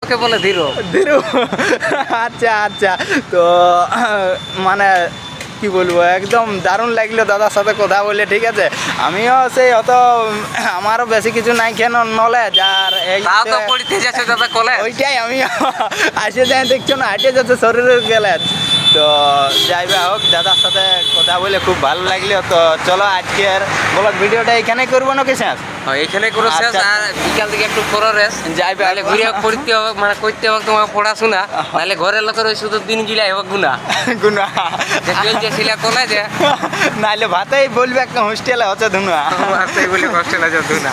ওকে বলে ধীরু। ধীরু আচ্ছা আচ্ছা। তো মানে কি বলবো, একদম দারুণ লাগলো দাদার সাথে কথা বলে। ঠিক আছে, আমিও সেই অত আমারও বেশি কিছু নাই কেন নলেজ, আর এই তাও তো পড়িতে যাচ্ছে দাদা কলেজ। ওইটাই আমি আসে যাই, দেখছো না হাঁটে যাচ্ছে শরীরের গেলে। তো যাই বা হোক, দাদার সাথে কথা বলে খুব ভালো লাগলো। তো চলো আজকের ব্লগ ভিডিওটা এখানে করবো নাকি শেষ? এখানে করে শেষ। আচ্ছা। আর বিকাল থেকে একটু পড়ো রেস যাই বা তাহলে ঘুরে পড়তে হবে, মানে করতে হবে তোমার পড়াশোনা, নাহলে ঘরের লোকের ওই শুধু দিন গিলাই হবে গুণা গুনা যে চলছে ছিল কলেজে। নাহলে ভাতেই বলবে একটা হোস্টেলে হচ্ছে ধুনা। সেই বলে কষ্ট লাগে ধুনা।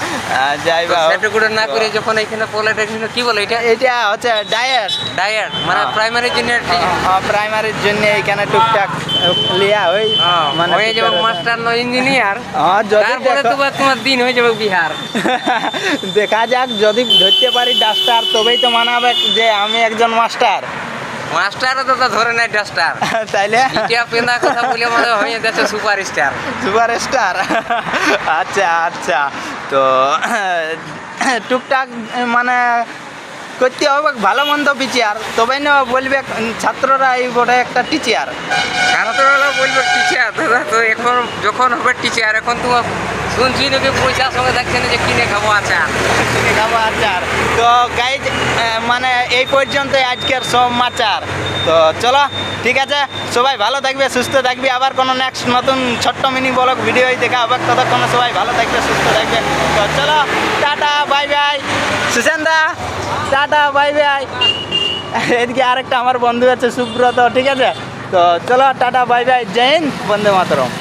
যাই বা হোক, সেটুকুটা না করে যখন এখানে পলিটেকনিক কি বলে এটা, এটা হচ্ছে ডায়েট ডায়েট মানে প্রাইমারির জন্য। প্রাইমারির জন্য এইখানে টুকটাক লিয়া ওই হয়ে যাবে মাস্টার নয় ইঞ্জিনিয়ার, যদি তারপরে তোমার দিন হয়ে যাবে বিহার। দেখা যাক, যদি ধরতে পারি ডাস্টার তবেই তো মানাবে যে আমি একজন মাস্টার। মাস্টারও তো ধরে নাই ডাস্টার, তাইলে ইটিয়া পেন্দা কথা বলে মনে হয়ে যাচ্ছে সুপারস্টার। সুপারস্টার। আচ্ছা আচ্ছা। তো টুকটাক মানে করতে হবে ভালো মন্দ বিচার, তবেই না বলবে ছাত্ররা এই বড় একটা টিচার। ছাত্ররা বলবে টিচার দাদা। তো এখন যখন হবে টিচার, এখন তোমার শুনছি নাকি পয়সার সঙ্গে দেখছে না যে কিনে খাবো আচার। কিনে খাবো আচার। তো গাইজ মানে এই পর্যন্তই আজকের সমাচার। তো চলো ঠিক আছে, সবাই ভালো থাকবে, সুস্থ থাকবে। আবার কোনো নেক্সট নতুন ছোট্ট মিনি ব্লগ ভিডিও দেখা হবে। ততক্ষণ সবাই ভালো থাকবে, সুস্থ থাকবে। তো চলো টাটা বাই বাই। সুশান্তদা টাটা বাই বাই। এদিকে আরেকটা আমার বন্ধু আছে সুব্রত। ঠিক আছে, তো চলো tata bye by, Joy Hind, Vande Mataram.